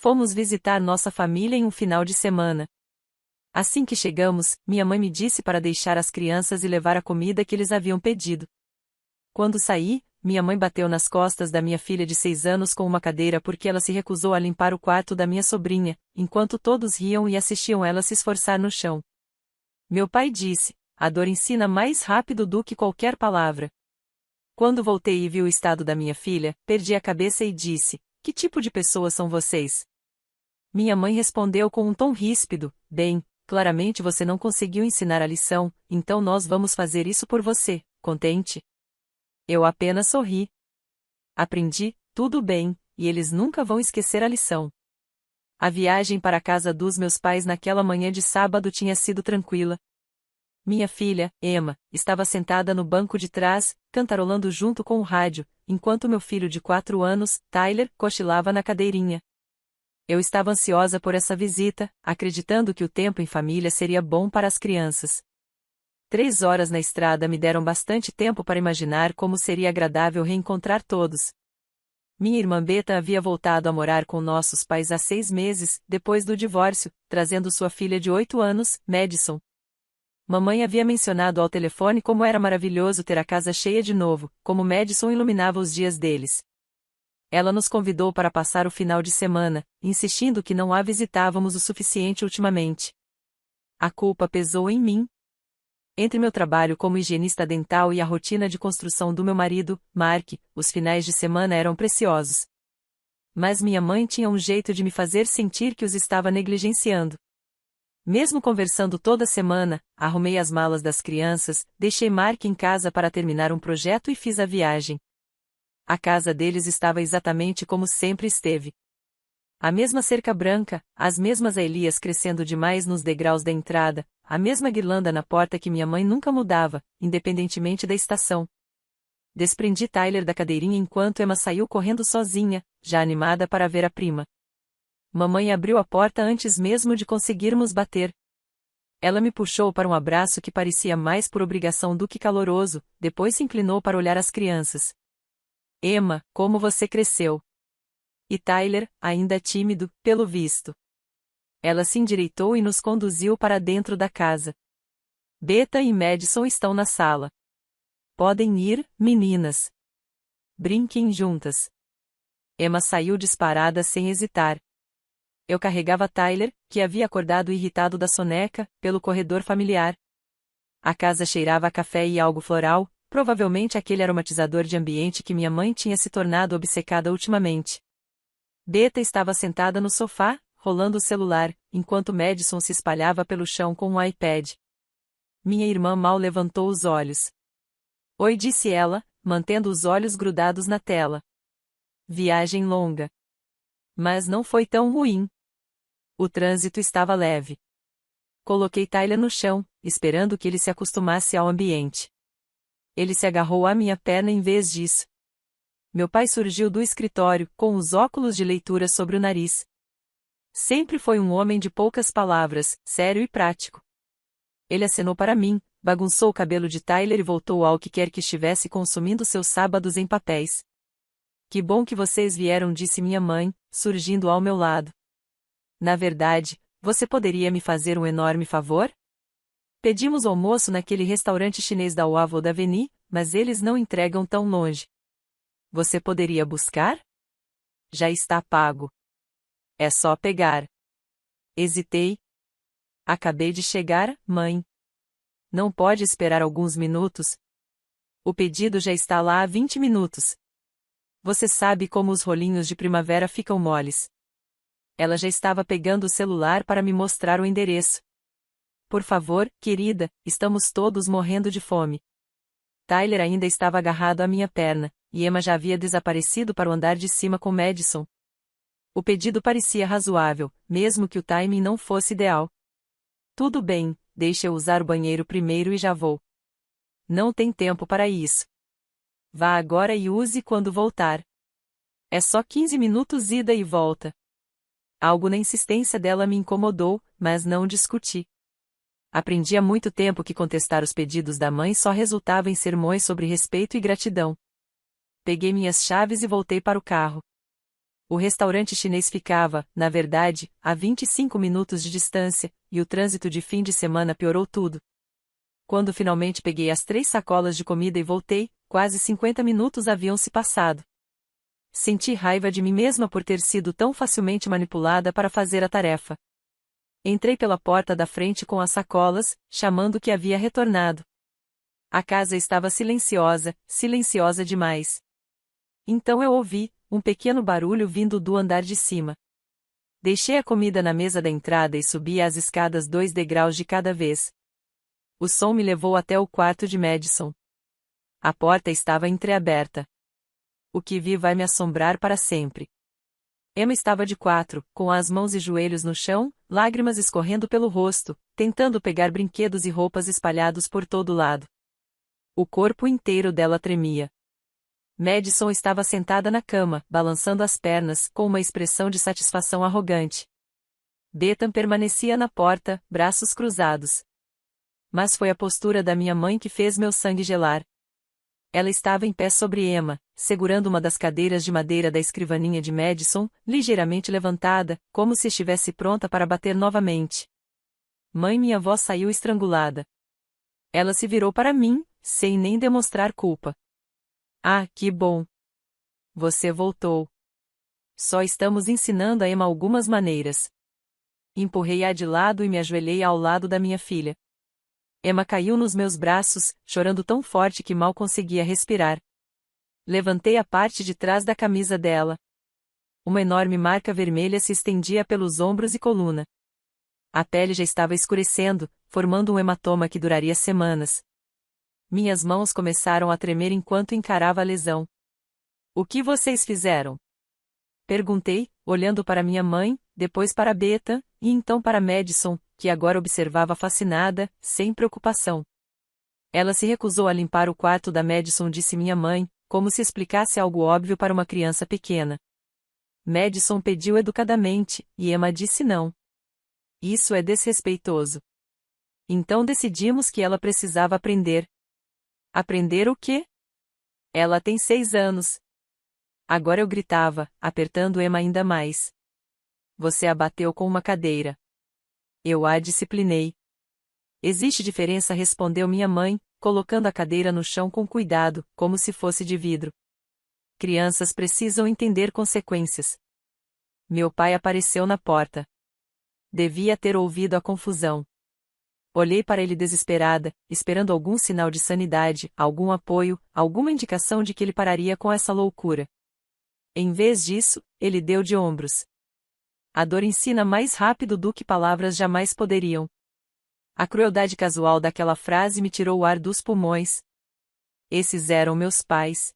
Fomos visitar nossa família em um final de semana. Assim que chegamos, minha mãe me disse para deixar as crianças e levar a comida que eles haviam pedido. Quando saí, minha mãe bateu nas costas da minha filha de 6 anos com uma cadeira porque ela se recusou a limpar o quarto da minha sobrinha, enquanto todos riam e assistiam ela se esforçar no chão. Meu pai disse: a dor ensina mais rápido do que qualquer palavra. Quando voltei e vi o estado da minha filha, perdi a cabeça e disse: que tipo de pessoas são vocês? Minha mãe respondeu com um tom ríspido: bem, claramente você não conseguiu ensinar a lição, então nós vamos fazer isso por você, contente? Eu apenas sorri. Aprendi, tudo bem, e eles nunca vão esquecer a lição. A viagem para a casa dos meus pais naquela manhã de sábado tinha sido tranquila. Minha filha, Emma, estava sentada no banco de trás, cantarolando junto com o rádio, enquanto meu filho de 4 anos, Tyler, cochilava na cadeirinha. Eu estava ansiosa por essa visita, acreditando que o tempo em família seria bom para as crianças. 3 horas na estrada me deram bastante tempo para imaginar como seria agradável reencontrar todos. Minha irmã Beta havia voltado a morar com nossos pais há 6 meses, depois do divórcio, trazendo sua filha de 8 anos, Madison. Mamãe havia mencionado ao telefone como era maravilhoso ter a casa cheia de novo, como Madison iluminava os dias deles. Ela nos convidou para passar o final de semana, insistindo que não a visitávamos o suficiente ultimamente. A culpa pesou em mim. Entre meu trabalho como higienista dental e a rotina de construção do meu marido, Mark, os finais de semana eram preciosos. Mas minha mãe tinha um jeito de me fazer sentir que os estava negligenciando. Mesmo conversando toda semana, arrumei as malas das crianças, deixei Mark em casa para terminar um projeto e fiz a viagem. A casa deles estava exatamente como sempre esteve. A mesma cerca branca, as mesmas aelias crescendo demais nos degraus da entrada, a mesma guirlanda na porta que minha mãe nunca mudava, independentemente da estação. Desprendi Tyler da cadeirinha enquanto Emma saiu correndo sozinha, já animada para ver a prima. Mamãe abriu a porta antes mesmo de conseguirmos bater. Ela me puxou para um abraço que parecia mais por obrigação do que caloroso, depois se inclinou para olhar as crianças. Emma, como você cresceu! E Tyler, ainda tímido, pelo visto. Ela se endireitou e nos conduziu para dentro da casa. Beta e Madison estão na sala. Podem ir, meninas. Brinquem juntas. Emma saiu disparada sem hesitar. Eu carregava Tyler, que havia acordado irritado da soneca, pelo corredor familiar. A casa cheirava a café e algo floral, provavelmente aquele aromatizador de ambiente que minha mãe tinha se tornado obcecada ultimamente. Beta estava sentada no sofá, rolando o celular, enquanto Madison se espalhava pelo chão com um iPad. Minha irmã mal levantou os olhos. Oi, disse ela, mantendo os olhos grudados na tela. Viagem longa. Mas não foi tão ruim. O trânsito estava leve. Coloquei Tyler no chão, esperando que ele se acostumasse ao ambiente. Ele se agarrou à minha perna em vez disso. Meu pai surgiu do escritório, com os óculos de leitura sobre o nariz. Sempre foi um homem de poucas palavras, sério e prático. Ele acenou para mim, bagunçou o cabelo de Tyler e voltou ao que quer que estivesse consumindo seus sábados em papéis. Que bom que vocês vieram, disse minha mãe, surgindo ao meu lado. Na verdade, você poderia me fazer um enorme favor? Pedimos almoço naquele restaurante chinês da Wavell Avenue, mas eles não entregam tão longe. Você poderia buscar? Já está pago. É só pegar. Hesitei. Acabei de chegar, mãe. Não pode esperar alguns minutos? O pedido já está lá há 20 minutos. Você sabe como os rolinhos de primavera ficam moles. Ela já estava pegando o celular para me mostrar o endereço. Por favor, querida, estamos todos morrendo de fome. Tyler ainda estava agarrado à minha perna, e Emma já havia desaparecido para o andar de cima com Madison. O pedido parecia razoável, mesmo que o timing não fosse ideal. Tudo bem, deixe eu usar o banheiro primeiro e já vou. Não tem tempo para isso. Vá agora e use quando voltar. É só 15 minutos ida e volta. Algo na insistência dela me incomodou, mas não discuti. Aprendi há muito tempo que contestar os pedidos da mãe só resultava em sermões sobre respeito e gratidão. Peguei minhas chaves e voltei para o carro. O restaurante chinês ficava, na verdade, a 25 minutos de distância, e o trânsito de fim de semana piorou tudo. Quando finalmente peguei as 3 sacolas de comida e voltei, quase 50 minutos haviam se passado. Senti raiva de mim mesma por ter sido tão facilmente manipulada para fazer a tarefa. Entrei pela porta da frente com as sacolas, chamando que havia retornado. A casa estava silenciosa, silenciosa demais. Então eu ouvi um pequeno barulho vindo do andar de cima. Deixei a comida na mesa da entrada e subi as escadas 2 degraus de cada vez. O som me levou até o quarto de Madison. A porta estava entreaberta. O que vi vai me assombrar para sempre. Emma estava de 4, com as mãos e joelhos no chão, lágrimas escorrendo pelo rosto, tentando pegar brinquedos e roupas espalhados por todo lado. O corpo inteiro dela tremia. Madison estava sentada na cama, balançando as pernas, com uma expressão de satisfação arrogante. Bethan permanecia na porta, braços cruzados. Mas foi a postura da minha mãe que fez meu sangue gelar. Ela estava em pé sobre Emma, segurando uma das cadeiras de madeira da escrivaninha de Madison, ligeiramente levantada, como se estivesse pronta para bater novamente. Mãe, minha voz saiu estrangulada. Ela se virou para mim, sem nem demonstrar culpa. Ah, que bom! Você voltou. Só estamos ensinando a Emma algumas maneiras. Empurrei-a de lado e me ajoelhei ao lado da minha filha. Emma caiu nos meus braços, chorando tão forte que mal conseguia respirar. Levantei a parte de trás da camisa dela. Uma enorme marca vermelha se estendia pelos ombros e coluna. A pele já estava escurecendo, formando um hematoma que duraria semanas. Minhas mãos começaram a tremer enquanto encarava a lesão. O que vocês fizeram? Perguntei, olhando para minha mãe, depois para Bethan, e então para Madison, que agora observava fascinada, sem preocupação. Ela se recusou a limpar o quarto da Madison, disse minha mãe, como se explicasse algo óbvio para uma criança pequena. Madison pediu educadamente, e Emma disse não. Isso é desrespeitoso. Então decidimos que ela precisava aprender. Aprender o quê? Ela tem 6 anos. Agora eu gritava, apertando Emma ainda mais. Você a bateu com uma cadeira. Eu a disciplinei. Existe diferença, respondeu minha mãe, colocando a cadeira no chão com cuidado, como se fosse de vidro. Crianças precisam entender consequências. Meu pai apareceu na porta. Devia ter ouvido a confusão. Olhei para ele desesperada, esperando algum sinal de sanidade, algum apoio, alguma indicação de que ele pararia com essa loucura. Em vez disso, ele deu de ombros. A dor ensina mais rápido do que palavras jamais poderiam. A crueldade casual daquela frase me tirou o ar dos pulmões. Esses eram meus pais.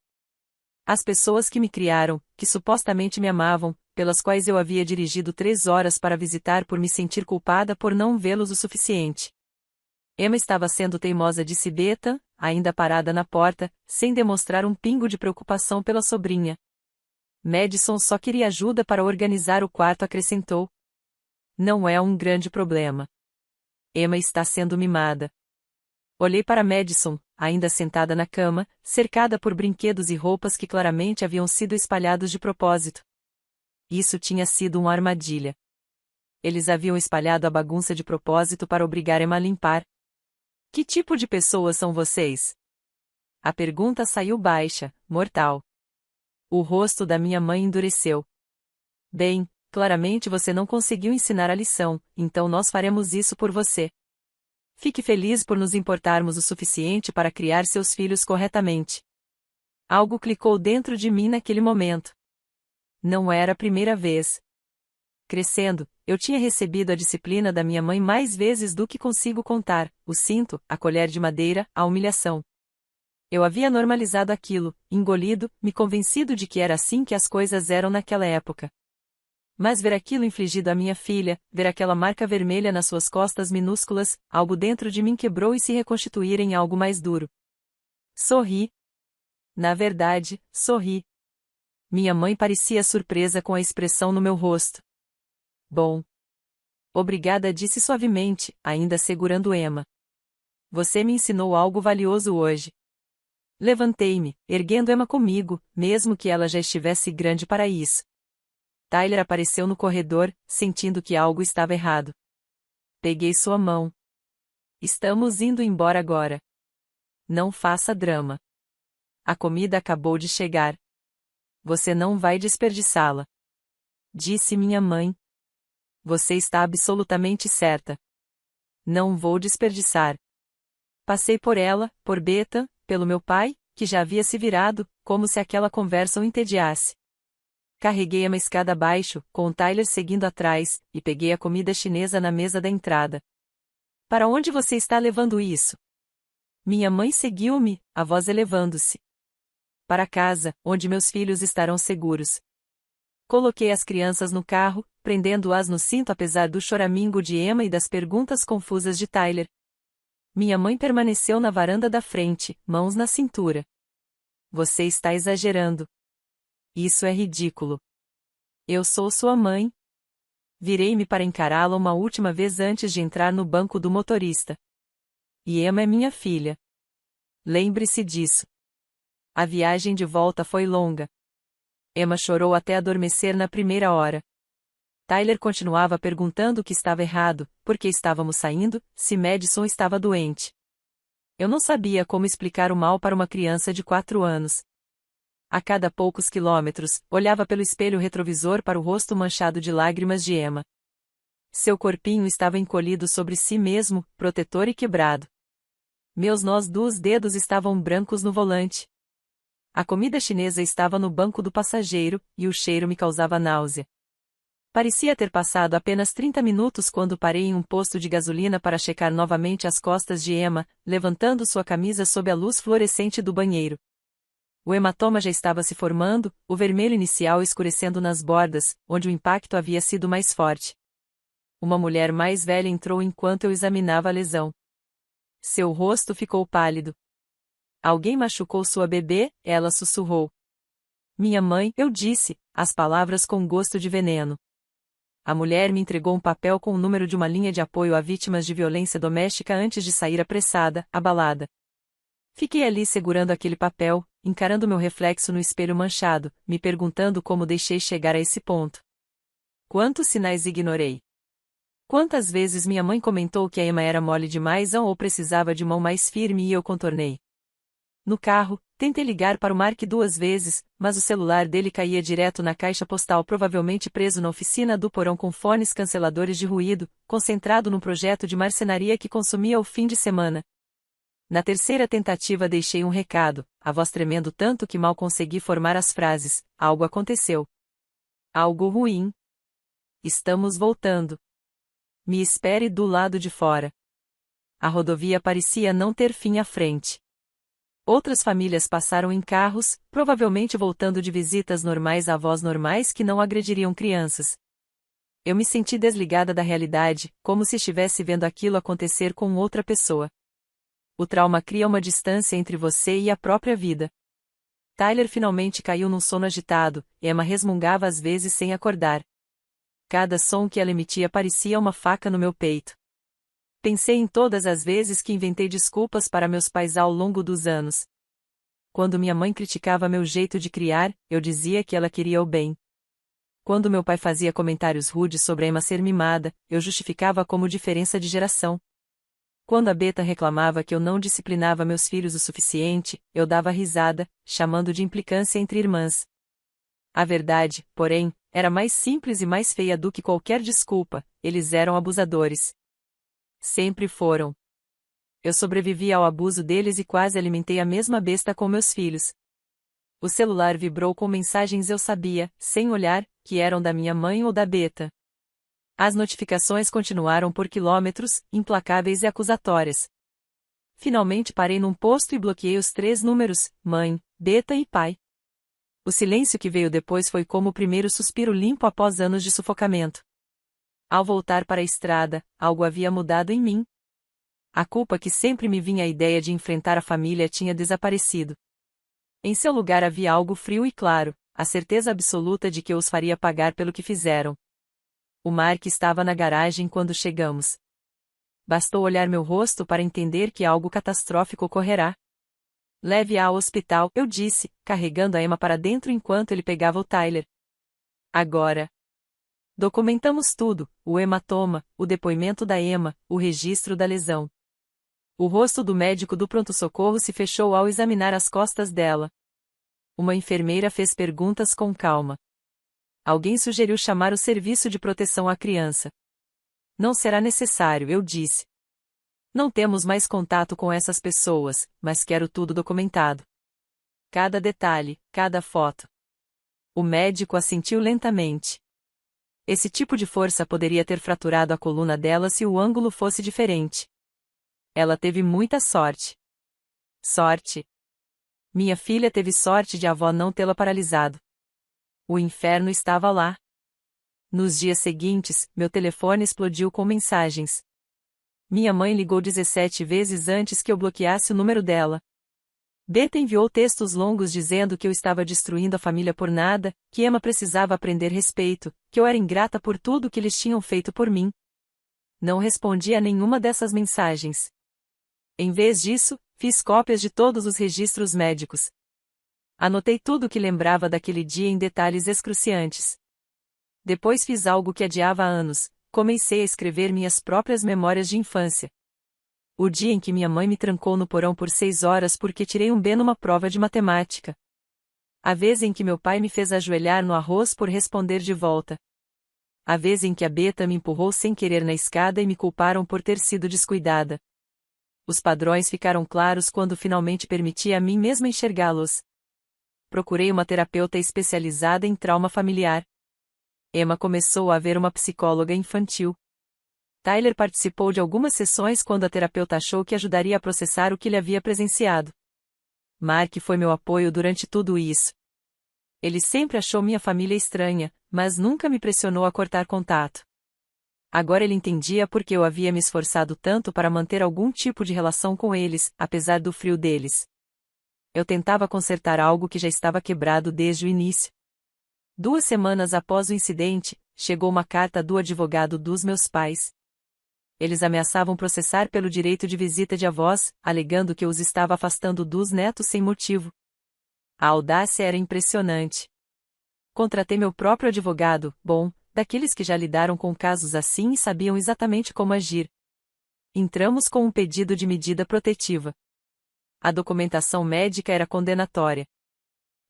As pessoas que me criaram, que supostamente me amavam, pelas quais eu havia dirigido 3 horas para visitar por me sentir culpada por não vê-los o suficiente. Emma estava sendo teimosa, disse Bethan, ainda parada na porta, sem demonstrar um pingo de preocupação pela sobrinha. Madison só queria ajuda para organizar o quarto, acrescentou. Não é um grande problema. Emma está sendo mimada. Olhei para Madison, ainda sentada na cama, cercada por brinquedos e roupas que claramente haviam sido espalhados de propósito. Isso tinha sido uma armadilha. Eles haviam espalhado a bagunça de propósito para obrigar Emma a limpar. Que tipo de pessoas são vocês? A pergunta saiu baixa, mortal. O rosto da minha mãe endureceu. Bem, claramente você não conseguiu ensinar a lição, então nós faremos isso por você. Fique feliz por nos importarmos o suficiente para criar seus filhos corretamente. Algo clicou dentro de mim naquele momento. Não era a primeira vez. Crescendo, eu tinha recebido a disciplina da minha mãe mais vezes do que consigo contar, o cinto, a colher de madeira, a humilhação. Eu havia normalizado aquilo, engolido, me convencido de que era assim que as coisas eram naquela época. Mas ver aquilo infligido à minha filha, ver aquela marca vermelha nas suas costas minúsculas, algo dentro de mim quebrou e se reconstituir em algo mais duro. Sorri. Na verdade, sorri. Minha mãe parecia surpresa com a expressão no meu rosto. Bom. Obrigada, disse suavemente, ainda segurando Emma. Você me ensinou algo valioso hoje. Levantei-me, erguendo Emma comigo, mesmo que ela já estivesse grande para isso. Tyler apareceu no corredor, sentindo que algo estava errado. Peguei sua mão. Estamos indo embora agora. Não faça drama. A comida acabou de chegar. Você não vai desperdiçá-la. Disse minha mãe. Você está absolutamente certa. Não vou desperdiçar. Passei por ela, por Beta, pelo meu pai, que já havia se virado, como se aquela conversa o entediasse. Carreguei uma escada abaixo, com o Tyler seguindo atrás, e peguei a comida chinesa na mesa da entrada. Para onde você está levando isso? Minha mãe seguiu-me, a voz elevando-se. Para casa, onde meus filhos estarão seguros. Coloquei as crianças no carro, prendendo-as no cinto apesar do choramingo de Emma e das perguntas confusas de Tyler. Minha mãe permaneceu na varanda da frente, mãos na cintura. Você está exagerando. Isso é ridículo. Eu sou sua mãe. Virei-me para encará-la uma última vez antes de entrar no banco do motorista. E Emma é minha filha. Lembre-se disso. A viagem de volta foi longa. Emma chorou até adormecer na primeira hora. Tyler continuava perguntando o que estava errado, por que estávamos saindo, se Madison estava doente. Eu não sabia como explicar o mal para uma criança de 4 anos. A cada poucos quilômetros, olhava pelo espelho retrovisor para o rosto manchado de lágrimas de Emma. Seu corpinho estava encolhido sobre si mesmo, protetor e quebrado. Meus nós dos dedos estavam brancos no volante. A comida chinesa estava no banco do passageiro, e o cheiro me causava náusea. Parecia ter passado apenas 30 minutos quando parei em um posto de gasolina para checar novamente as costas de Emma, levantando sua camisa sob a luz fluorescente do banheiro. O hematoma já estava se formando, o vermelho inicial escurecendo nas bordas, onde o impacto havia sido mais forte. Uma mulher mais velha entrou enquanto eu examinava a lesão. Seu rosto ficou pálido. Alguém machucou sua bebê? Ela sussurrou. Minha mãe, eu disse, as palavras com gosto de veneno. A mulher me entregou um papel com o número de uma linha de apoio a vítimas de violência doméstica antes de sair apressada, abalada. Fiquei ali segurando aquele papel, encarando meu reflexo no espelho manchado, me perguntando como deixei chegar a esse ponto. Quantos sinais ignorei? Quantas vezes minha mãe comentou que a Emma era mole demais ou precisava de mão mais firme e eu contornei. No carro, tentei ligar para o Mark 2 vezes, mas o celular dele caía direto na caixa postal, provavelmente preso na oficina do porão com fones canceladores de ruído, concentrado num projeto de marcenaria que consumia o fim de semana. Na terceira tentativa deixei um recado, a voz tremendo tanto que mal consegui formar as frases. Algo aconteceu. Algo ruim. Estamos voltando. Me espere do lado de fora. A rodovia parecia não ter fim à frente. Outras famílias passaram em carros, provavelmente voltando de visitas normais a avós normais que não agrediriam crianças. Eu me senti desligada da realidade, como se estivesse vendo aquilo acontecer com outra pessoa. O trauma cria uma distância entre você e a própria vida. Tyler finalmente caiu num sono agitado, Emma resmungava às vezes sem acordar. Cada som que ela emitia parecia uma faca no meu peito. Pensei em todas as vezes que inventei desculpas para meus pais ao longo dos anos. Quando minha mãe criticava meu jeito de criar, eu dizia que ela queria o bem. Quando meu pai fazia comentários rudes sobre a Emma ser mimada, eu justificava como diferença de geração. Quando a Beta reclamava que eu não disciplinava meus filhos o suficiente, eu dava risada, chamando de implicância entre irmãs. A verdade, porém, era mais simples e mais feia do que qualquer desculpa, eles eram abusadores. Sempre foram. Eu sobrevivi ao abuso deles e quase alimentei a mesma besta com meus filhos. O celular vibrou com mensagens eu sabia, sem olhar, que eram da minha mãe ou da Beta. As notificações continuaram por quilômetros, implacáveis e acusatórias. Finalmente parei num posto e bloqueei os 3 números, mãe, Beta e pai. O silêncio que veio depois foi como o primeiro suspiro limpo após anos de sufocamento. Ao voltar para a estrada, algo havia mudado em mim. A culpa que sempre me vinha a ideia de enfrentar a família tinha desaparecido. Em seu lugar havia algo frio e claro, a certeza absoluta de que eu os faria pagar pelo que fizeram. O Mark estava na garagem quando chegamos. Bastou olhar meu rosto para entender que algo catastrófico ocorrerá. Leve-a ao hospital, eu disse, carregando a Emma para dentro enquanto ele pegava o Tyler. Agora. Documentamos tudo: o hematoma, o depoimento da Emma, o registro da lesão. O rosto do médico do pronto-socorro se fechou ao examinar as costas dela. Uma enfermeira fez perguntas com calma. Alguém sugeriu chamar o serviço de proteção à criança. Não será necessário, eu disse. Não temos mais contato com essas pessoas, mas quero tudo documentado. Cada detalhe, cada foto. O médico assentiu lentamente. Esse tipo de força poderia ter fraturado a coluna dela se o ângulo fosse diferente. Ela teve muita sorte. Sorte. Minha filha teve sorte de a avó não tê-la paralisado. O inferno estava lá. Nos dias seguintes, meu telefone explodiu com mensagens. Minha mãe ligou 17 vezes antes que eu bloqueasse o número dela. Beta enviou textos longos dizendo que eu estava destruindo a família por nada, que Emma precisava aprender respeito, que eu era ingrata por tudo que eles tinham feito por mim. Não respondi a nenhuma dessas mensagens. Em vez disso, fiz cópias de todos os registros médicos. Anotei tudo o que lembrava daquele dia em detalhes excruciantes. Depois fiz algo que adiava há anos: comecei a escrever minhas próprias memórias de infância. O dia em que minha mãe me trancou no porão por 6 horas porque tirei um B numa prova de matemática. A vez em que meu pai me fez ajoelhar no arroz por responder de volta. A vez em que a Beta me empurrou sem querer na escada e me culparam por ter sido descuidada. Os padrões ficaram claros quando finalmente permiti a mim mesma enxergá-los. Procurei uma terapeuta especializada em trauma familiar. Emma começou a ver uma psicóloga infantil. Tyler participou de algumas sessões quando a terapeuta achou que ajudaria a processar o que ele havia presenciado. Mark foi meu apoio durante tudo isso. Ele sempre achou minha família estranha, mas nunca me pressionou a cortar contato. Agora ele entendia por que eu havia me esforçado tanto para manter algum tipo de relação com eles, apesar do frio deles. Eu tentava consertar algo que já estava quebrado desde o início. 2 semanas após o incidente, chegou uma carta do advogado dos meus pais. Eles ameaçavam processar pelo direito de visita de avós, alegando que eu os estava afastando dos netos sem motivo. A audácia era impressionante. Contratei meu próprio advogado, bom, daqueles que já lidaram com casos assim e sabiam exatamente como agir. Entramos com um pedido de medida protetiva. A documentação médica era condenatória.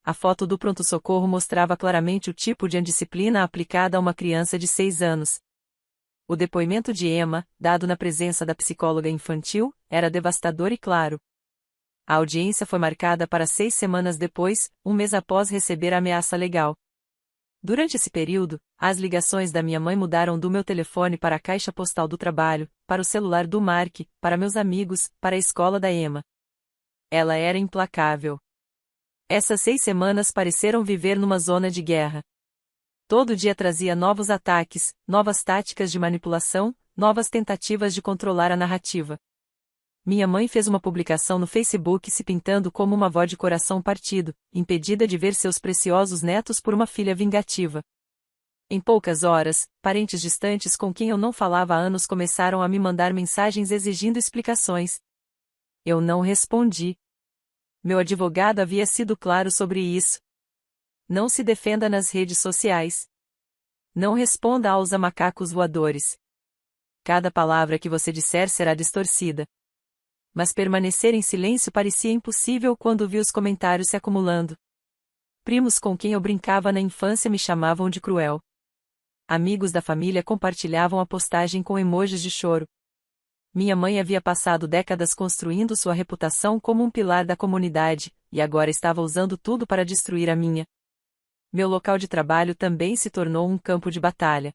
A foto do pronto-socorro mostrava claramente o tipo de indisciplina aplicada a uma criança de 6 anos. O depoimento de Emma, dado na presença da psicóloga infantil, era devastador e claro. A audiência foi marcada para 6 semanas depois, um mês após receber a ameaça legal. Durante esse período, as ligações da minha mãe mudaram do meu telefone para a caixa postal do trabalho, para o celular do Mark, para meus amigos, para a escola da Emma. Ela era implacável. Essas 6 semanas pareceram viver numa zona de guerra. Todo dia trazia novos ataques, novas táticas de manipulação, novas tentativas de controlar a narrativa. Minha mãe fez uma publicação no Facebook se pintando como uma avó de coração partido, impedida de ver seus preciosos netos por uma filha vingativa. Em poucas horas, parentes distantes com quem eu não falava há anos começaram a me mandar mensagens exigindo explicações. Eu não respondi. Meu advogado havia sido claro sobre isso. Não se defenda nas redes sociais. Não responda aos macacos voadores. Cada palavra que você disser será distorcida. Mas permanecer em silêncio parecia impossível quando vi os comentários se acumulando. Primos com quem eu brincava na infância me chamavam de cruel. Amigos da família compartilhavam a postagem com emojis de choro. Minha mãe havia passado décadas construindo sua reputação como um pilar da comunidade, e agora estava usando tudo para destruir a minha. Meu local de trabalho também se tornou um campo de batalha.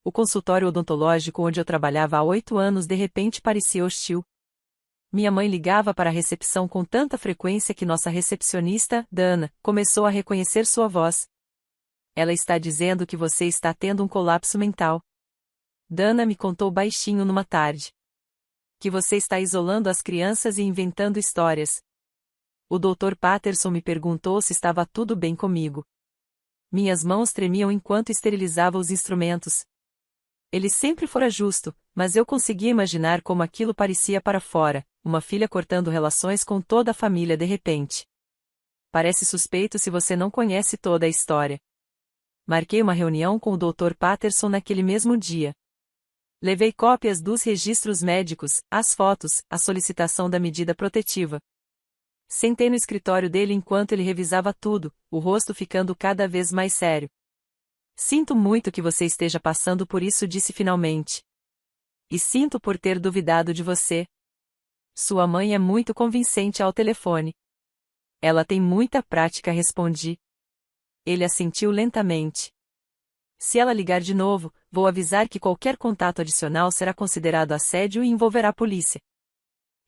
O consultório odontológico onde eu trabalhava há 8 anos de repente parecia hostil. Minha mãe ligava para a recepção com tanta frequência que nossa recepcionista, Dana, começou a reconhecer sua voz. Ela está dizendo que você está tendo um colapso mental. Dana me contou baixinho numa tarde. Que você está isolando as crianças e inventando histórias. O Dr. Patterson me perguntou se estava tudo bem comigo. Minhas mãos tremiam enquanto esterilizava os instrumentos. Ele sempre fora justo, mas eu conseguia imaginar como aquilo parecia para fora, uma filha cortando relações com toda a família de repente. Parece suspeito se você não conhece toda a história. Marquei uma reunião com o Dr. Patterson naquele mesmo dia. Levei cópias dos registros médicos, as fotos, a solicitação da medida protetiva. Sentei no escritório dele enquanto ele revisava tudo, o rosto ficando cada vez mais sério. Sinto muito que você esteja passando por isso, disse finalmente. E sinto por ter duvidado de você. Sua mãe é muito convincente ao telefone. Ela tem muita prática, respondi. Ele assentiu lentamente. Se ela ligar de novo, vou avisar que qualquer contato adicional será considerado assédio e envolverá a polícia.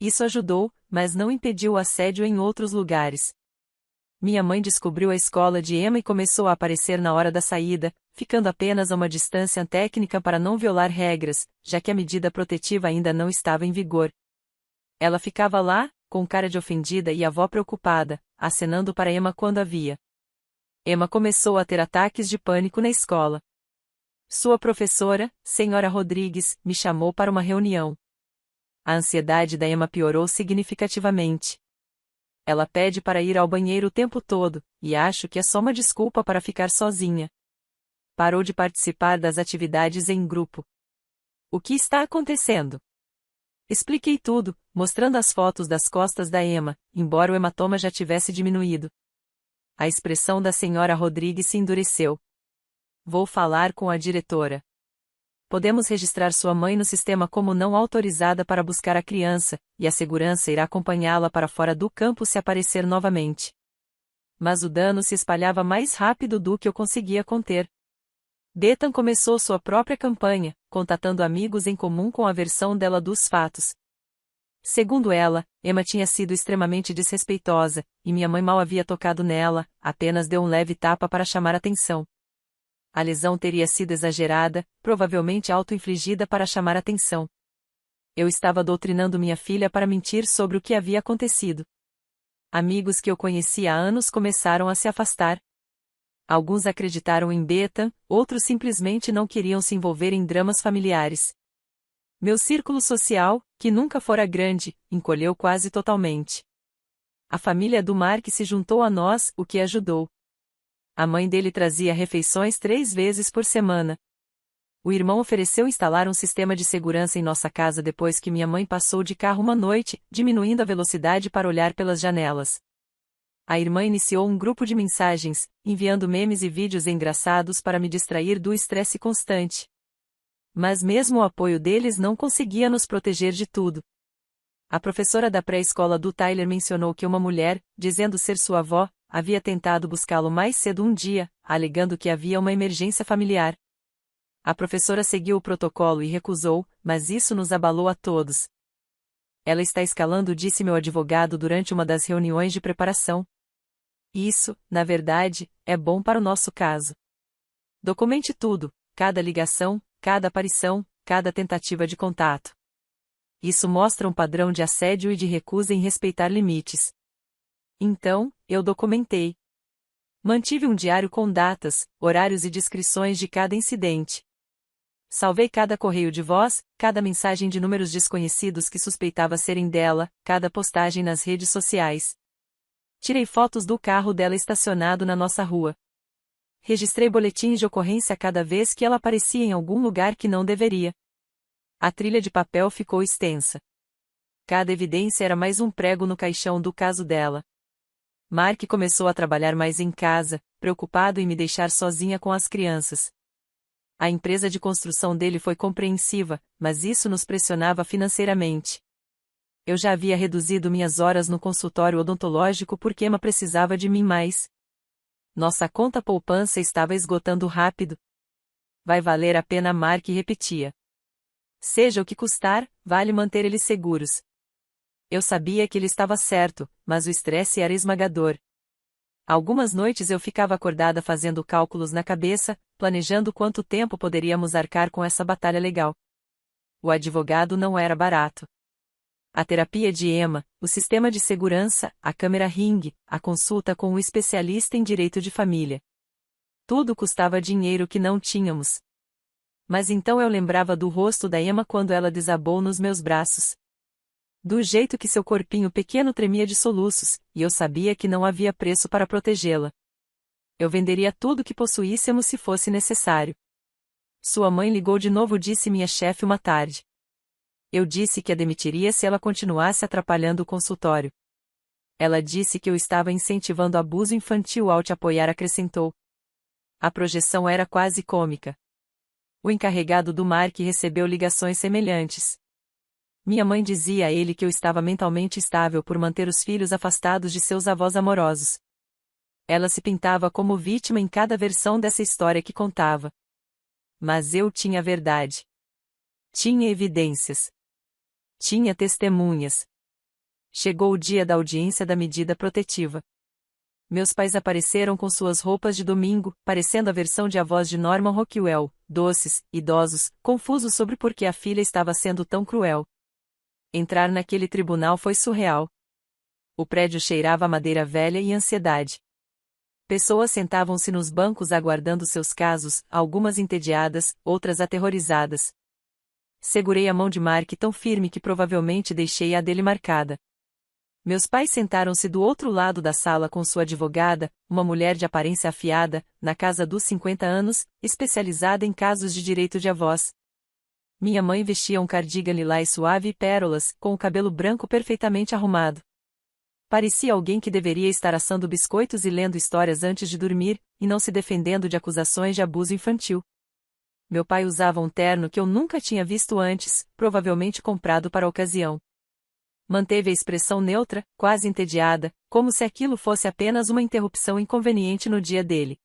Isso ajudou, mas não impediu o assédio em outros lugares. Minha mãe descobriu a escola de Emma e começou a aparecer na hora da saída, ficando apenas a uma distância técnica para não violar regras, já que a medida protetiva ainda não estava em vigor. Ela ficava lá, com cara de ofendida e a avó preocupada, acenando para Emma quando a via. Emma começou a ter ataques de pânico na escola. Sua professora, Senhora Rodrigues, me chamou para uma reunião. A ansiedade da Emma piorou significativamente. Ela pede para ir ao banheiro o tempo todo, e acho que é só uma desculpa para ficar sozinha. Parou de participar das atividades em grupo. O que está acontecendo? Expliquei tudo, mostrando as fotos das costas da Emma, embora o hematoma já tivesse diminuído. A expressão da senhora Rodrigues se endureceu. Vou falar com a diretora. Podemos registrar sua mãe no sistema como não autorizada para buscar a criança, e a segurança irá acompanhá-la para fora do campo se aparecer novamente. Mas o dano se espalhava mais rápido do que eu conseguia conter. Bethan começou sua própria campanha, contatando amigos em comum com a versão dela dos fatos. Segundo ela, Emma tinha sido extremamente desrespeitosa, e minha mãe mal havia tocado nela, apenas deu um leve tapa para chamar atenção. A lesão teria sido exagerada, provavelmente auto-infligida para chamar atenção. Eu estava doutrinando minha filha para mentir sobre o que havia acontecido. Amigos que eu conhecia há anos começaram a se afastar. Alguns acreditaram em Bethan, outros simplesmente não queriam se envolver em dramas familiares. Meu círculo social, que nunca fora grande, encolheu quase totalmente. A família do Mark se juntou a nós, o que ajudou. A mãe dele trazia refeições 3 vezes por semana. O irmão ofereceu instalar um sistema de segurança em nossa casa depois que minha mãe passou de carro uma noite, diminuindo a velocidade para olhar pelas janelas. A irmã iniciou um grupo de mensagens, enviando memes e vídeos engraçados para me distrair do estresse constante. Mas mesmo o apoio deles não conseguia nos proteger de tudo. A professora da pré-escola do Tyler mencionou que uma mulher, dizendo ser sua avó, havia tentado buscá-lo mais cedo um dia, alegando que havia uma emergência familiar. A professora seguiu o protocolo e recusou, mas isso nos abalou a todos. Ela está escalando, disse meu advogado durante uma das reuniões de preparação. Isso, na verdade, é bom para o nosso caso. Documente tudo, cada ligação, cada aparição, cada tentativa de contato. Isso mostra um padrão de assédio e de recusa em respeitar limites. Então, eu documentei. Mantive um diário com datas, horários e descrições de cada incidente. Salvei cada correio de voz, cada mensagem de números desconhecidos que suspeitava serem dela, cada postagem nas redes sociais. Tirei fotos do carro dela estacionado na nossa rua. Registrei boletins de ocorrência cada vez que ela aparecia em algum lugar que não deveria. A trilha de papel ficou extensa. Cada evidência era mais um prego no caixão do caso dela. Mark começou a trabalhar mais em casa, preocupado em me deixar sozinha com as crianças. A empresa de construção dele foi compreensiva, mas isso nos pressionava financeiramente. Eu já havia reduzido minhas horas no consultório odontológico porque Emma precisava de mim mais. Nossa conta poupança estava esgotando rápido. Vai valer a pena, Mark repetia. Seja o que custar, vale manter eles seguros. Eu sabia que ele estava certo, mas o estresse era esmagador. Algumas noites eu ficava acordada fazendo cálculos na cabeça, planejando quanto tempo poderíamos arcar com essa batalha legal. O advogado não era barato. A terapia de Emma, o sistema de segurança, a câmera Ring, a consulta com um especialista em direito de família. Tudo custava dinheiro que não tínhamos. Mas então eu lembrava do rosto da Emma quando ela desabou nos meus braços. Do jeito que seu corpinho pequeno tremia de soluços, e eu sabia que não havia preço para protegê-la. Eu venderia tudo que possuíssemos se fosse necessário. Sua mãe ligou de novo, disse minha chefe uma tarde. Eu disse que a demitiria se ela continuasse atrapalhando o consultório. Ela disse que eu estava incentivando abuso infantil ao te apoiar, acrescentou. A projeção era quase cômica. O encarregado do Mark recebeu ligações semelhantes. Minha mãe dizia a ele que eu estava mentalmente estável por manter os filhos afastados de seus avós amorosos. Ela se pintava como vítima em cada versão dessa história que contava. Mas eu tinha a verdade. Tinha evidências. Tinha testemunhas. Chegou o dia da audiência da medida protetiva. Meus pais apareceram com suas roupas de domingo, parecendo a versão de avós de Norman Rockwell, doces, idosos, confusos sobre por que a filha estava sendo tão cruel. Entrar naquele tribunal foi surreal. O prédio cheirava a madeira velha e ansiedade. Pessoas sentavam-se nos bancos aguardando seus casos, algumas entediadas, outras aterrorizadas. Segurei a mão de Mark tão firme que provavelmente deixei a dele marcada. Meus pais sentaram-se do outro lado da sala com sua advogada, uma mulher de aparência afiada, na casa dos 50 anos, especializada em casos de direito de avós. Minha mãe vestia um cardigan lilás suave e pérolas, com o cabelo branco perfeitamente arrumado. Parecia alguém que deveria estar assando biscoitos e lendo histórias antes de dormir, e não se defendendo de acusações de abuso infantil. Meu pai usava um terno que eu nunca tinha visto antes, provavelmente comprado para a ocasião. Manteve a expressão neutra, quase entediada, como se aquilo fosse apenas uma interrupção inconveniente no dia dele.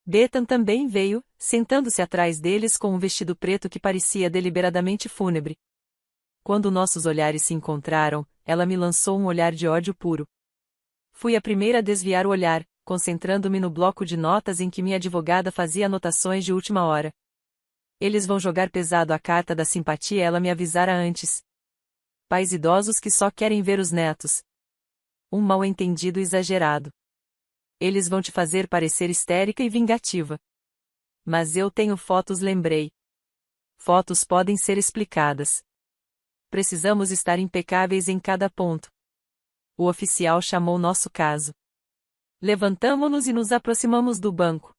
Bethan também veio, sentando-se atrás deles com um vestido preto que parecia deliberadamente fúnebre. Quando nossos olhares se encontraram, ela me lançou um olhar de ódio puro. Fui a primeira a desviar o olhar, concentrando-me no bloco de notas em que minha advogada fazia anotações de última hora. Eles vão jogar pesado a carta da simpatia, ela me avisara antes. Pais idosos que só querem ver os netos. Um mal-entendido exagerado. Eles vão te fazer parecer histérica e vingativa. Mas eu tenho fotos, lembrei. Fotos podem ser explicadas. Precisamos estar impecáveis em cada ponto. O oficial chamou nosso caso. Levantamo-nos e nos aproximamos do banco.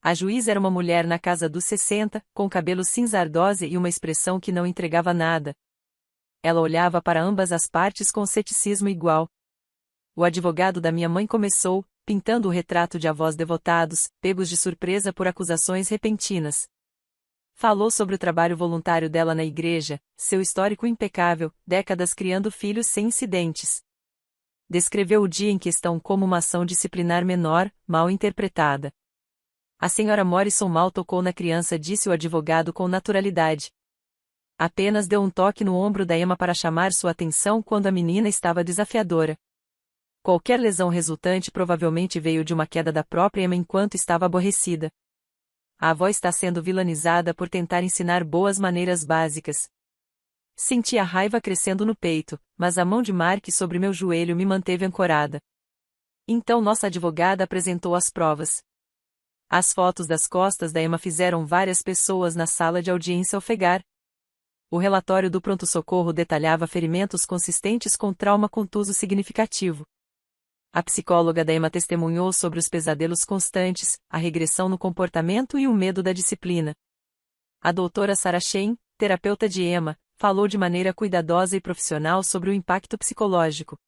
A juíza era uma mulher na casa dos 60, com cabelo cinza ardose e uma expressão que não entregava nada. Ela olhava para ambas as partes com ceticismo igual. O advogado da minha mãe começou, pintando o retrato de avós devotados, pegos de surpresa por acusações repentinas. Falou sobre o trabalho voluntário dela na igreja, seu histórico impecável, décadas criando filhos sem incidentes. Descreveu o dia em questão como uma ação disciplinar menor, mal interpretada. A senhora Morrison mal tocou na criança, disse o advogado com naturalidade. Apenas deu um toque no ombro da Emma para chamar sua atenção quando a menina estava desafiadora. Qualquer lesão resultante provavelmente veio de uma queda da própria Emma enquanto estava aborrecida. A avó está sendo vilanizada por tentar ensinar boas maneiras básicas. Senti a raiva crescendo no peito, mas a mão de Mark sobre meu joelho me manteve ancorada. Então nossa advogada apresentou as provas. As fotos das costas da Emma fizeram várias pessoas na sala de audiência ofegar. O relatório do pronto-socorro detalhava ferimentos consistentes com trauma contuso significativo. A psicóloga da Emma testemunhou sobre os pesadelos constantes, a regressão no comportamento e o medo da disciplina. A doutora Sarah Shane, terapeuta de Emma, falou de maneira cuidadosa e profissional sobre o impacto psicológico.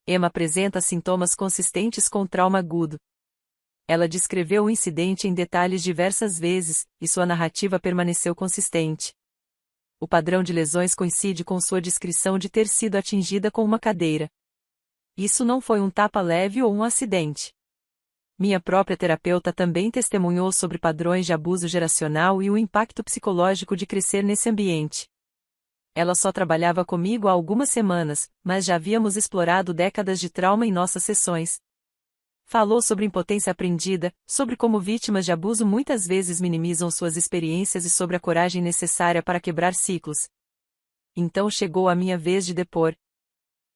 Emma apresenta sintomas consistentes com trauma agudo. Ela descreveu o incidente em detalhes diversas vezes, e sua narrativa permaneceu consistente. O padrão de lesões coincide com sua descrição de ter sido atingida com uma cadeira. Isso não foi um tapa leve ou um acidente. Minha própria terapeuta também testemunhou sobre padrões de abuso geracional e o impacto psicológico de crescer nesse ambiente. Ela só trabalhava comigo há algumas semanas, mas já havíamos explorado décadas de trauma em nossas sessões. Falou sobre impotência aprendida, sobre como vítimas de abuso muitas vezes minimizam suas experiências e sobre a coragem necessária para quebrar ciclos. Então chegou a minha vez de depor.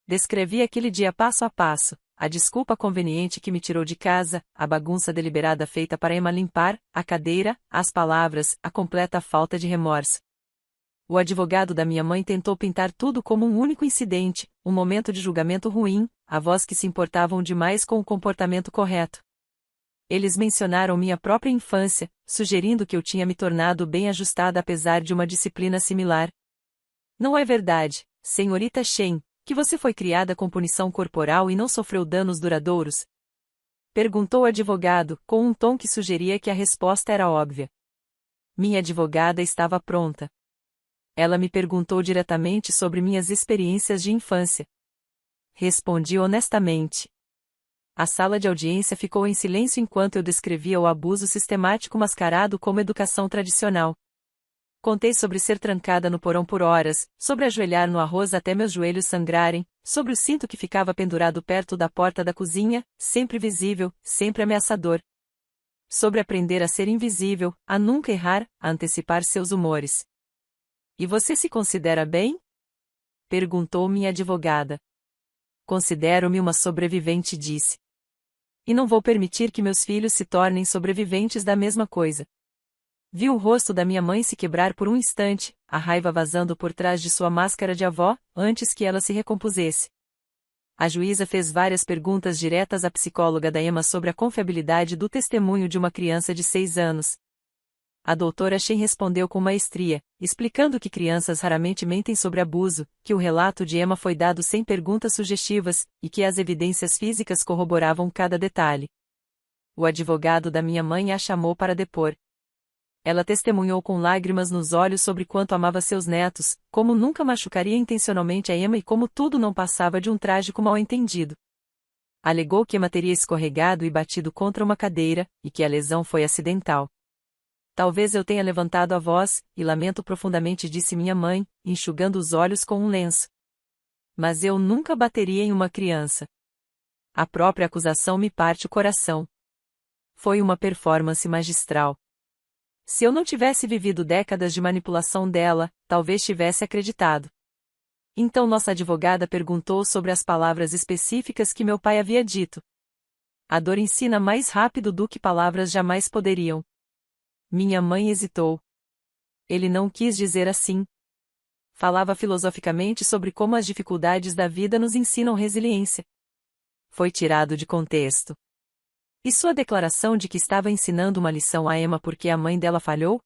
Descrevi aquele dia passo a passo, a desculpa conveniente que me tirou de casa, a bagunça deliberada feita para Emma limpar, a cadeira, as palavras, a completa falta de remorso. O advogado da minha mãe tentou pintar tudo como um único incidente, um momento de julgamento ruim, avós que se importavam demais com o comportamento correto. Eles mencionaram minha própria infância, sugerindo que eu tinha me tornado bem ajustada apesar de uma disciplina similar. Não é verdade, senhorita Shen, que você foi criada com punição corporal e não sofreu danos duradouros? Perguntou o advogado, com um tom que sugeria que a resposta era óbvia. Minha advogada estava pronta. Ela me perguntou diretamente sobre minhas experiências de infância. Respondi honestamente. A sala de audiência ficou em silêncio enquanto eu descrevia o abuso sistemático mascarado como educação tradicional. Contei sobre ser trancada no porão por horas, sobre ajoelhar no arroz até meus joelhos sangrarem, sobre o cinto que ficava pendurado perto da porta da cozinha, sempre visível, sempre ameaçador. Sobre aprender a ser invisível, a nunca errar, a antecipar seus humores. E você se considera bem? Perguntou minha advogada. Considero-me uma sobrevivente, disse. E não vou permitir que meus filhos se tornem sobreviventes da mesma coisa. Vi o rosto da minha mãe se quebrar por um instante, a raiva vazando por trás de sua máscara de avó, antes que ela se recompusesse. A juíza fez várias perguntas diretas à psicóloga da Emma sobre a confiabilidade do testemunho de uma criança de 6 anos. A doutora Shen respondeu com maestria, explicando que crianças raramente mentem sobre abuso, que o relato de Emma foi dado sem perguntas sugestivas, e que as evidências físicas corroboravam cada detalhe. O advogado da minha mãe a chamou para depor. Ela testemunhou com lágrimas nos olhos sobre quanto amava seus netos, como nunca machucaria intencionalmente a Emma e como tudo não passava de um trágico mal-entendido. Alegou que Emma teria escorregado e batido contra uma cadeira, e que a lesão foi acidental. Talvez eu tenha levantado a voz, e lamento profundamente, disse minha mãe, enxugando os olhos com um lenço. Mas eu nunca bateria em uma criança. A própria acusação me parte o coração. Foi uma performance magistral. Se eu não tivesse vivido décadas de manipulação dela, talvez tivesse acreditado. Então nossa advogada perguntou sobre as palavras específicas que meu pai havia dito. A dor ensina mais rápido do que palavras jamais poderiam. Minha mãe hesitou. Ele não quis dizer assim. Falava filosoficamente sobre como as dificuldades da vida nos ensinam resiliência. Foi tirado de contexto. E sua declaração de que estava ensinando uma lição a Emma porque a mãe dela falhou?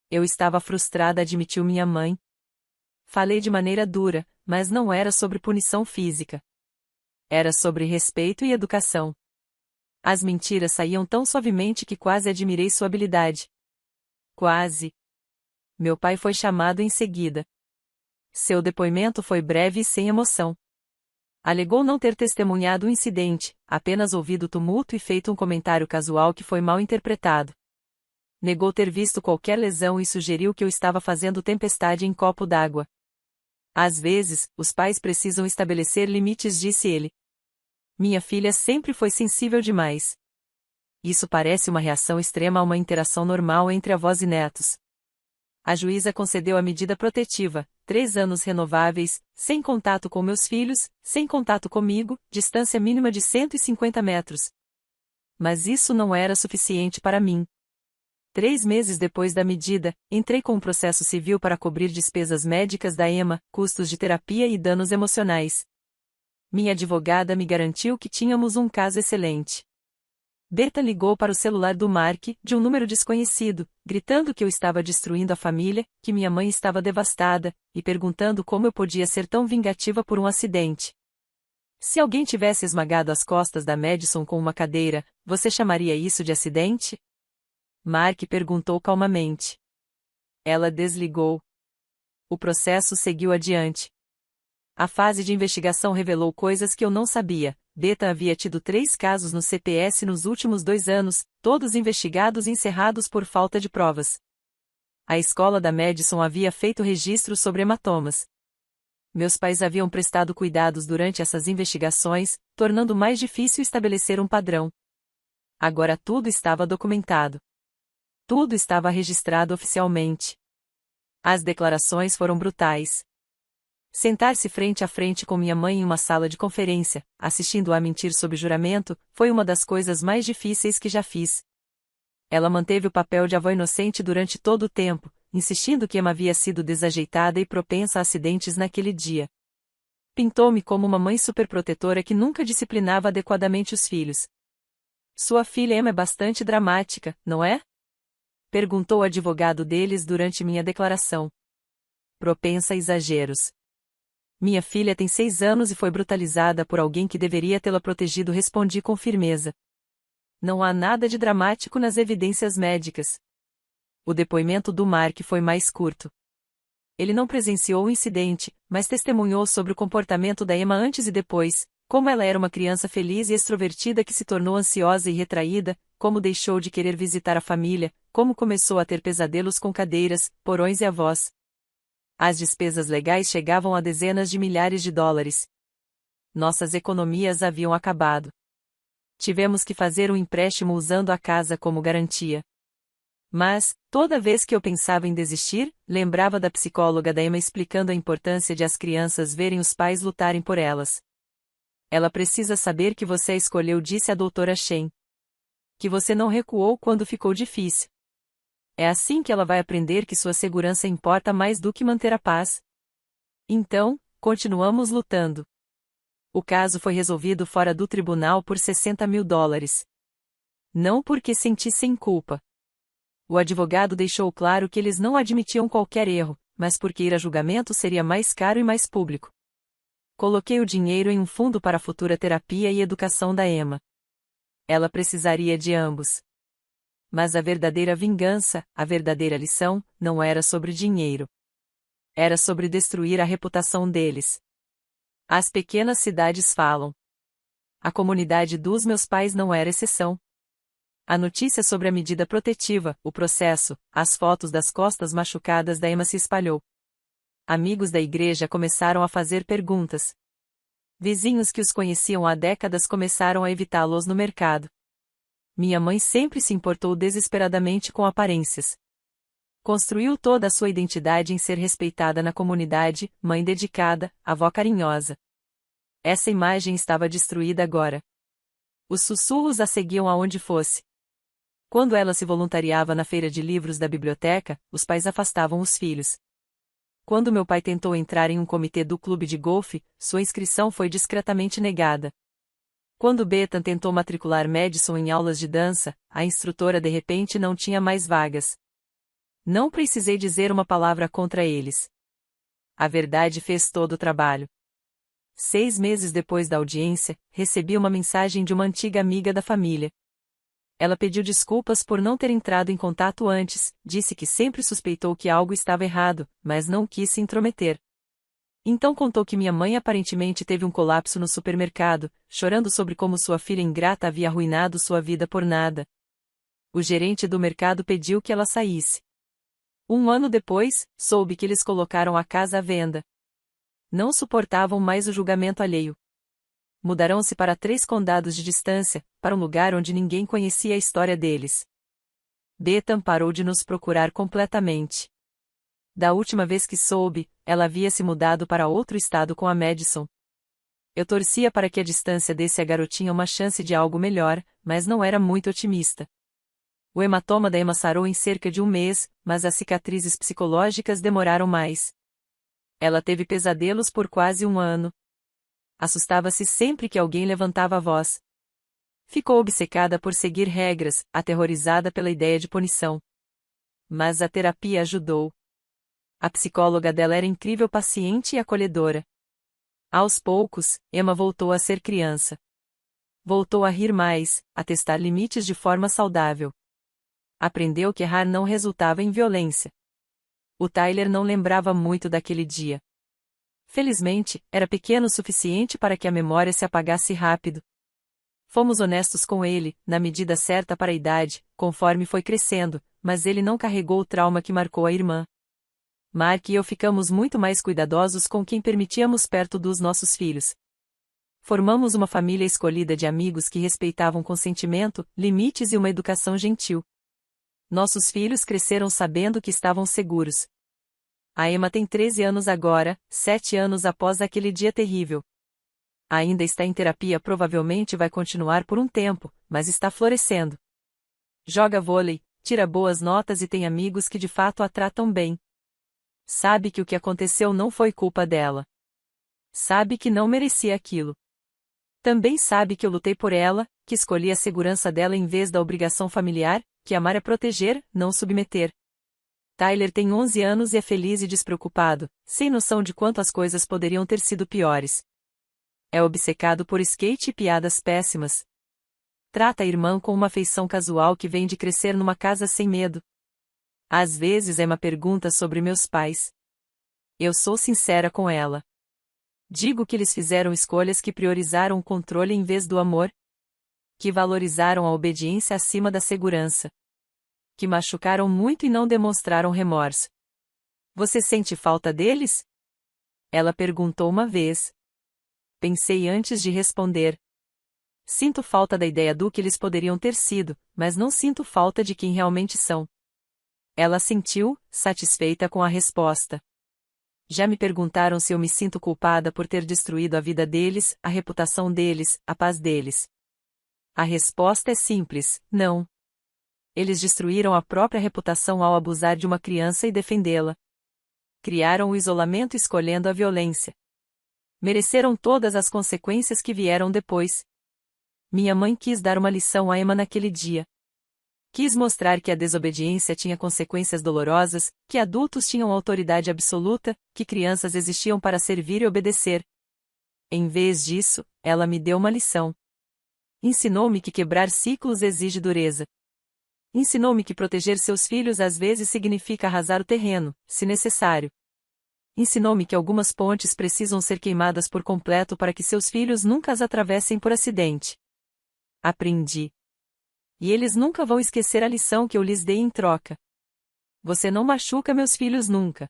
Eu estava frustrada, admitiu minha mãe. Falei de maneira dura, mas não era sobre punição física. Era sobre respeito e educação. As mentiras saíam tão suavemente que quase admirei sua habilidade. Quase. Meu pai foi chamado em seguida. Seu depoimento foi breve e sem emoção. Alegou não ter testemunhado o incidente, apenas ouvido o tumulto e feito um comentário casual que foi mal interpretado. Negou ter visto qualquer lesão e sugeriu que eu estava fazendo tempestade em copo d'água. Às vezes, os pais precisam estabelecer limites, disse ele. Minha filha sempre foi sensível demais. Isso parece uma reação extrema a uma interação normal entre avós e netos. A juíza concedeu a medida protetiva, 3 anos renováveis, sem contato com meus filhos, sem contato comigo, distância mínima de 150 metros. Mas isso não era suficiente para mim. 3 meses depois da medida, entrei com um processo civil para cobrir despesas médicas da Emma, custos de terapia e danos emocionais. Minha advogada me garantiu que tínhamos um caso excelente. Berta ligou para o celular do Mark, de um número desconhecido, gritando que eu estava destruindo a família, que minha mãe estava devastada, e perguntando como eu podia ser tão vingativa por um acidente. Se alguém tivesse esmagado as costas da Madison com uma cadeira, você chamaria isso de acidente? Mark perguntou calmamente. Ela desligou. O processo seguiu adiante. A fase de investigação revelou coisas que eu não sabia. Berta havia tido 3 casos no CPS nos últimos 2 anos, todos investigados e encerrados por falta de provas. A escola da Madison havia feito registro sobre hematomas. Meus pais haviam prestado cuidados durante essas investigações, tornando mais difícil estabelecer um padrão. Agora tudo estava documentado. Tudo estava registrado oficialmente. As declarações foram brutais. Sentar-se frente a frente com minha mãe em uma sala de conferência, assistindo-a mentir sob juramento, foi uma das coisas mais difíceis que já fiz. Ela manteve o papel de avó inocente durante todo o tempo, insistindo que Emma havia sido desajeitada e propensa a acidentes naquele dia. Pintou-me como uma mãe superprotetora que nunca disciplinava adequadamente os filhos. Sua filha Emma é bastante dramática, não é? Perguntou o advogado deles durante minha declaração. Propensa a exageros. Minha filha tem 6 anos e foi brutalizada por alguém que deveria tê-la protegido, respondi com firmeza. Não há nada de dramático nas evidências médicas. O depoimento do Mark foi mais curto. Ele não presenciou o incidente, mas testemunhou sobre o comportamento da Emma antes e depois, como ela era uma criança feliz e extrovertida que se tornou ansiosa e retraída, como deixou de querer visitar a família, como começou a ter pesadelos com cadeiras, porões e avós. As despesas legais chegavam a dezenas de milhares de dólares. Nossas economias haviam acabado. Tivemos que fazer um empréstimo usando a casa como garantia. Mas, toda vez que eu pensava em desistir, lembrava da psicóloga da Emma explicando a importância de as crianças verem os pais lutarem por elas. Ela precisa saber que você a escolheu, disse a doutora Shen. Que você não recuou quando ficou difícil. É assim que ela vai aprender que sua segurança importa mais do que manter a paz. Então, continuamos lutando. O caso foi resolvido fora do tribunal por $60 mil. Não porque sentissem culpa. O advogado deixou claro que eles não admitiam qualquer erro, mas porque ir a julgamento seria mais caro e mais público. Coloquei o dinheiro em um fundo para a futura terapia e educação da Emma. Ela precisaria de ambos. Mas a verdadeira vingança, a verdadeira lição, não era sobre dinheiro. Era sobre destruir a reputação deles. As pequenas cidades falam. A comunidade dos meus pais não era exceção. A notícia sobre a medida protetiva, o processo, as fotos das costas machucadas da Emma se espalhou. Amigos da igreja começaram a fazer perguntas. Vizinhos que os conheciam há décadas começaram a evitá-los no mercado. Minha mãe sempre se importou desesperadamente com aparências. Construiu toda a sua identidade em ser respeitada na comunidade, mãe dedicada, avó carinhosa. Essa imagem estava destruída agora. Os sussurros a seguiam aonde fosse. Quando ela se voluntariava na feira de livros da biblioteca, os pais afastavam os filhos. Quando meu pai tentou entrar em um comitê do clube de golfe, sua inscrição foi discretamente negada. Quando Bethan tentou matricular Madison em aulas de dança, a instrutora de repente não tinha mais vagas. Não precisei dizer uma palavra contra eles. A verdade fez todo o trabalho. 6 meses depois da audiência, recebi uma mensagem de uma antiga amiga da família. Ela pediu desculpas por não ter entrado em contato antes, disse que sempre suspeitou que algo estava errado, mas não quis se intrometer. Então contou que minha mãe aparentemente teve um colapso no supermercado, chorando sobre como sua filha ingrata havia arruinado sua vida por nada. O gerente do mercado pediu que ela saísse. 1 ano depois, soube que eles colocaram a casa à venda. Não suportavam mais o julgamento alheio. Mudarão-se para 3 condados de distância, para um lugar onde ninguém conhecia a história deles. Bethan parou de nos procurar completamente. Da última vez que soube, ela havia se mudado para outro estado com a Madison. Eu torcia para que a distância desse a garotinha uma chance de algo melhor, mas não era muito otimista. O hematoma da Emma sarou em cerca de 1 mês, mas as cicatrizes psicológicas demoraram mais. Ela teve pesadelos por quase 1 ano. Assustava-se sempre que alguém levantava a voz. Ficou obcecada por seguir regras, aterrorizada pela ideia de punição. Mas a terapia ajudou. A psicóloga dela era incrível, paciente e acolhedora. Aos poucos, Emma voltou a ser criança. Voltou a rir mais, a testar limites de forma saudável. Aprendeu que errar não resultava em violência. O Tyler não lembrava muito daquele dia. Felizmente, era pequeno o suficiente para que a memória se apagasse rápido. Fomos honestos com ele, na medida certa para a idade, conforme foi crescendo, mas ele não carregou o trauma que marcou a irmã. Mark e eu ficamos muito mais cuidadosos com quem permitíamos perto dos nossos filhos. Formamos uma família escolhida de amigos que respeitavam consentimento, limites e uma educação gentil. Nossos filhos cresceram sabendo que estavam seguros. A Emma tem 13 anos agora, 7 anos após aquele dia terrível. Ainda está em terapia, provavelmente vai continuar por um tempo, mas está florescendo. Joga vôlei, tira boas notas e tem amigos que de fato a tratam bem. Sabe que o que aconteceu não foi culpa dela. Sabe que não merecia aquilo. Também sabe que eu lutei por ela, que escolhi a segurança dela em vez da obrigação familiar, que amar é proteger, não submeter. Tyler tem 11 anos e é feliz e despreocupado, sem noção de quanto as coisas poderiam ter sido piores. É obcecado por skate e piadas péssimas. Trata a irmã com uma afeição casual que vem de crescer numa casa sem medo. Às vezes é uma pergunta sobre meus pais. Eu sou sincera com ela. Digo que eles fizeram escolhas que priorizaram o controle em vez do amor, que valorizaram a obediência acima da segurança, que machucaram muito e não demonstraram remorso. Você sente falta deles? Ela perguntou uma vez. Pensei antes de responder. Sinto falta da ideia do que eles poderiam ter sido, mas não sinto falta de quem realmente são. Ela assentiu, satisfeita com a resposta. Já me perguntaram se eu me sinto culpada por ter destruído a vida deles, a reputação deles, a paz deles. A resposta é simples: não. Eles destruíram a própria reputação ao abusar de uma criança e defendê-la. Criaram o isolamento escolhendo a violência. Mereceram todas as consequências que vieram depois. Minha mãe quis dar uma lição a Emma naquele dia. Quis mostrar que a desobediência tinha consequências dolorosas, que adultos tinham autoridade absoluta, que crianças existiam para servir e obedecer. Em vez disso, ela me deu uma lição. Ensinou-me que quebrar ciclos exige dureza. Ensinou-me que proteger seus filhos às vezes significa arrasar o terreno, se necessário. Ensinou-me que algumas pontes precisam ser queimadas por completo para que seus filhos nunca as atravessem por acidente. Aprendi. E eles nunca vão esquecer a lição que eu lhes dei em troca. Você não machuca meus filhos nunca.